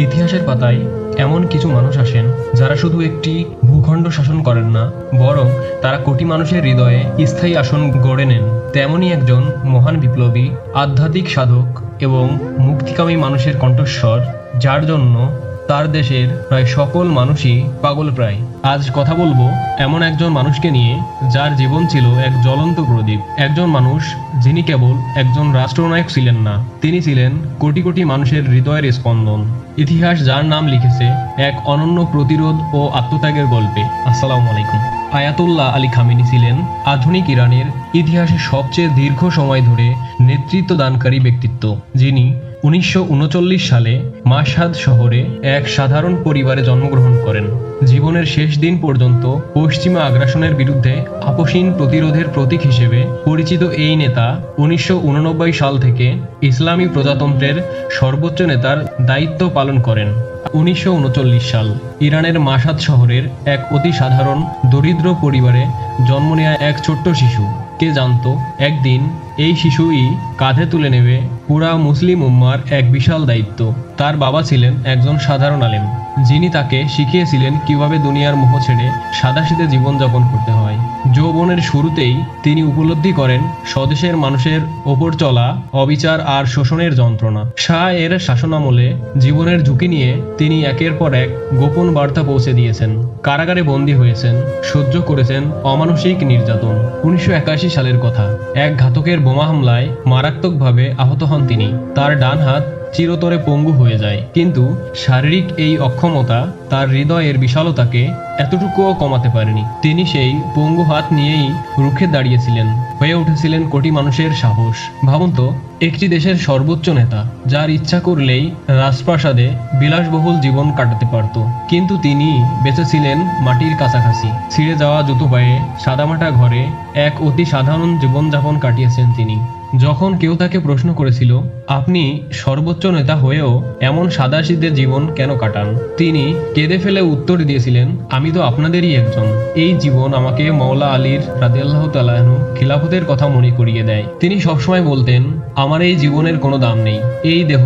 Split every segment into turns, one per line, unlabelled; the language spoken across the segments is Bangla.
ইতিহাসের পাতায় এমন কিছু মানুষ আসেন যারা শুধু একটি ভূখণ্ড শাসন করেন না, বরং তারা কোটি মানুষের হৃদয়ে স্থায়ী আসন গড়ে নেন। তেমনই একজন মহান বিপ্লবী, আধ্যাত্মিক সাধক এবং মুক্তিকামী মানুষের কণ্ঠস্বর, যার জন্য তার দেশের প্রায় সকল মানুষই পাগল প্রায়। আজ কথা বলবো এমন একজন মানুষকে নিয়ে যার জীবন ছিল এক জ্বলন্ত প্রদীপ। একজন মানুষ যিনি কেবল একজন রাষ্ট্রনায়ক ছিলেন না, তিনি ছিলেন কোটি কোটি মানুষের হৃদয়ের স্পন্দন। ইতিহাস যার নাম লিখেছে এক অনন্য প্রতিরোধ ও আত্মত্যাগের গল্পে। আসসালামু আলাইকুম। আয়াতুল্লাহ আলী খামেনি ছিলেন আধুনিক ইরানের ইতিহাসে সবচেয়ে দীর্ঘ সময় ধরে নেতৃত্ব দানকারী ব্যক্তিত্ব, যিনি 1939 সালে মাশহাদ শহরে এক সাধারণ পরিবারে জন্মগ্রহণ করেন। জীবনের শেষ দিন পর্যন্ত পশ্চিমা আগ্রাসনের বিরুদ্ধে আপসীন প্রতিরোধের প্রতীক হিসেবে পরিচিত এই নেতা 1989 সাল থেকে ইসলামী প্রজাতন্ত্রের সর্বোচ্চ নেতার দায়িত্ব পালন করেন। 1939 সাল ইরানের মাশহাদ শহরের এক অতি সাধারণ দরিদ্র পরিবারে জন্ম নেয়া এক ছোট্ট শিশু। কে জানতো একদিন এই শিশুই কাঁধে তুলে নেবে পুরা মুসলিম উম্মার এক বিশাল দায়িত্ব। তার বাবা ছিলেন একজন সাধারণ আলেম, যিনি তাকে শিখিয়েছিলেন কিভাবে দুনিয়ার মোহ ছেড়ে সাদাসিধে জীবনযাপন করতে হয়। যৌবনের শুরুতেই তিনি উপলব্ধি করেন স্বদেশের মানুষের ওপর চলা অবিচার আর শোষণের যন্ত্রণা। শাহ এর শাসনামলে জীবনের ঝুঁকি নিয়ে তিনি একের পর এক গোপন বার্তা পৌঁছে দিয়েছেন, কারাগারে বন্দী হয়েছেন, সহ্য করেছেন অমানসিক নির্যাতন। 1981 সালের কথা, এক ঘাতকের বোমা হামলায় মারাত্মকভাবে আহত হন তিনি। তার ডান হাত চিরতরে পঙ্গু হয়ে যায়, কিন্তু শারীরিক এই অক্ষমতা তার হৃদয়ের বিশালতাকে এতটুকুও কমাতে পারেনি। তিনি সেই পঙ্গু হাত নিয়েই রুখে দাঁড়িয়েছিলেন, হয়ে উঠেছিলেন কোটি মানুষের সাহস। ভাবুন তো, একটি দেশের সর্বোচ্চ নেতা, যার ইচ্ছা করলেই রাজপ্রাসাদে বিলাসবহুল জীবন কাটাতে পারত, কিন্তু তিনি বেঁচেছিলেন মাটির কাছাকাছি, ছিঁড়ে যাওয়া জুতো পায়ে সাদামাটা ঘরে এক অতি সাধারণ জীবনযাপন কাটিয়েছেন তিনি। যখন কেউ তাকে প্রশ্ন করেছিল, আপনি সর্বোচ্চ নেতা হয়েও এমন সাদাসিধে জীবন কেন কাটান, তিনি কেঁদে ফেলে উত্তর দিয়েছিলেন, আমি তো আপনাদেরই একজন। এই জীবন আমাকে মওলা আলীর রাদিয়াল্লাহু তাআলা আনহু খিলাফতের কথা মনে করিয়ে দেয়। তিনি সবসময় বলতেন, আমার এই জীবনের কোনো দাম নেই, এই দেহ,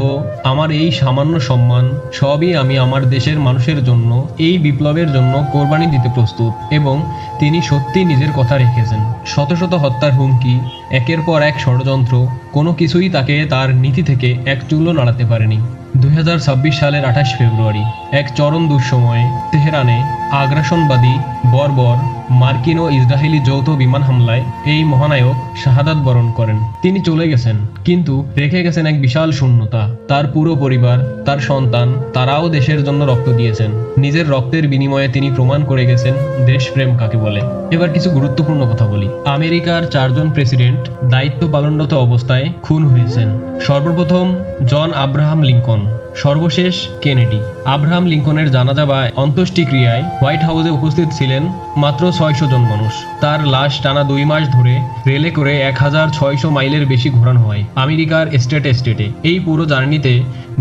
আমার এই সামান্য সম্মান, সবই আমি আমার দেশের মানুষের জন্য, এই বিপ্লবের জন্য কোরবানি দিতে প্রস্তুত। এবং তিনি সত্যি নিজের কথা রেখেছেন। শত শত হত্যার হুমকি, একের পর এক ষড়যন্ত্র, কোনো কিছুই তাকে তার নীতি থেকে এক চুলও নাড়াতে পারেনি। 2026 সালের 28 ফেব্রুয়ারি এক চরম দুঃসময়ে তেহরানে আগ্রাসনবাদী বর্বর মার্কিন ও ইসরায়েলি যৌথ বিমান হামলায় এই মহানায়ক শাহাদাত বরণ করেন। তিনি চলে গেছেন, কিন্তু রেখে গেছেন এক বিশাল শূন্যতা। তার পুরো পরিবার, তার সন্তান, তারাও দেশের জন্য রক্ত দিয়েছেন। নিজের রক্তের বিনিময়ে তিনি প্রমাণ করে গেছেন দেশপ্রেম কাকে বলে। এবার কিছু গুরুত্বপূর্ণ কথা বলি। আমেরিকার 4 জন প্রেসিডেন্ট দায়িত্ব পালনরত অবস্থায় খুন হয়েছেন। সর্বপ্রথম জন আব্রাহাম লিঙ্কন, সর্বশেষ কেনেডি। আব্রাহাম লিঙ্কনের জানাজা বা অন্ত্যেষ্টিক্রিয়ায় হোয়াইট হাউসে উপস্থিত ছিলেন মাত্র 600 জন মানুষ। তার লাশ টানা 2 মাস ধরে রেলে করে 1600 মাইলের বেশি ঘোরানো হয় আমেরিকার স্টেটে স্টেটে। এই পুরো জার্নিতে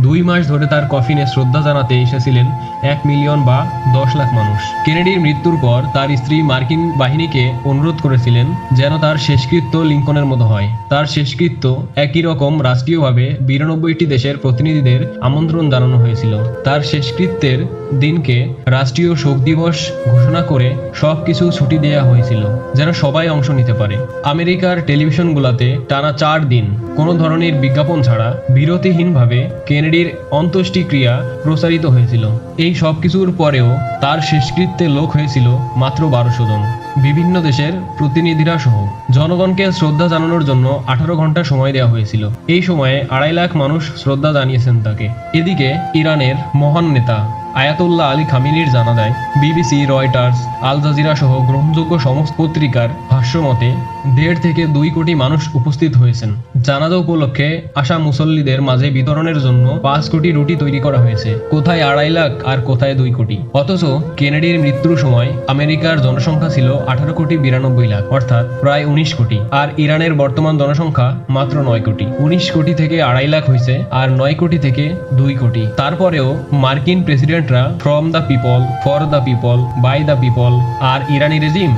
2 মাস ধরে তার কফিনে শ্রদ্ধা জানাতে এসেছিলেন 1 মিলিয়ন বা 10 লাখ মানুষ। কেনেডির মৃত্যুর পর তার স্ত্রী মার্কিন বাহিনীকে অনুরোধ করেছিলেন যেন তার শেষকৃত্য লিঙ্কনের মতো হয়। তার শেষকৃত্য একই রকম রাষ্ট্রীয়ভাবে 92টি দেশের প্রতিনিধিদের আমন্ত্রণ জানানো হয়েছিল। তার শেষকৃত্যের দিনকে রাষ্ট্রীয় শোক দিবস ঘোষণা করে সবকিছু ছুটি দেওয়া হয়েছিল, যেন সবাই অংশ নিতে পারে। আমেরিকার টেলিভিশনগুলোতে টানা 4 দিন কোনো ধরনের বিজ্ঞাপন ছাড়া বিরতিহীনভাবে কেনেডির অন্ত্যেষ্টিক্রিয়া প্রচারিত হয়েছিল। এই সব কিছুর পরেও তার শেষকৃত্যে লোক হয়েছিল মাত্র 1200 জন। বিভিন্ন দেশের প্রতিনিধিরা সহ জনগণকে শ্রদ্ধা জানানোর জন্য 18 ঘন্টা সময় দেওয়া হয়েছিল। এই সময়ে 2.5 লাখ মানুষ শ্রদ্ধা জানিয়েছেন তাকে। এদিকে ইরানের মহান নেতা আয়াতুল্লাহ আলী খামেনির জানাজায় বিবিসি, রয়টার্স, আল জাজিরা সহ গ্রহণযোগ্য সমস্ত পত্রিকার ভাষ্যমতে 1.5 থেকে 2 কোটি মানুষ উপস্থিত হয়েছেন। জানাজা উপলক্ষে আসা মুসল্লিদের মাঝে বিতরণের জন্য 5 কোটি রুটি তৈরি করা হয়েছে। কোথায় 2.5 লাখ আর কোথায় 2 কোটি। অথচ কেনেডির মৃত্যুর সময় আমেরিকার জনসংখ্যা ছিল 18 কোটি 92 লাখ, অর্থাৎ প্রায় 19 কোটি। আর ইরানের বর্তমান জনসংখ্যা মাত্র 9 কোটি। 19 কোটি থেকে 2.5 লাখ হয়েছে, আর 9 কোটি থেকে 2 কোটি। তারপরেও মার্কিন প্রেসিডেন্টরা from the people, for the people, by the people, আর ইরানি রেজিম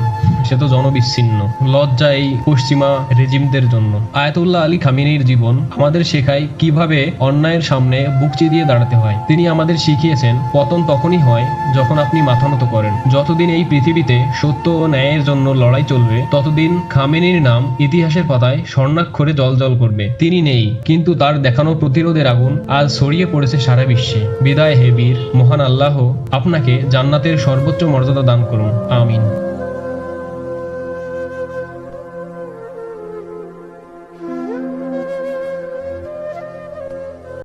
সে তো জনবিচ্ছিন্ন। লজ্জা এই পশ্চিমা রেজিমদের জন্য। আয়াতুল্লাহ আলী খামেনির জীবন আমাদের শেখায় কিভাবে অন্যায়ের সামনে বুক চিতিয়ে দাঁড়াতে হয়। তিনি আমাদের শিখিয়েছেন পতন তখনই হয় যখন আপনি মাথা নত করেন। যতদিন এই পৃথিবীতে সত্য ও ন্যায়ের জন্য লড়াই চলবে, ততদিন খামেনির নাম ইতিহাসের পাতায় স্বর্ণাক্ষরে জ্বলজ্বল করবে। তিনি নেই, কিন্তু তার দেখানো প্রতিরোধের আগুন আজ ছড়িয়ে পড়েছে সারা বিশ্বে। বিদায় হে বীর। মহান আল্লাহ আপনাকে জান্নাতের সর্বোচ্চ মর্যাদা দান করুন। আমিন।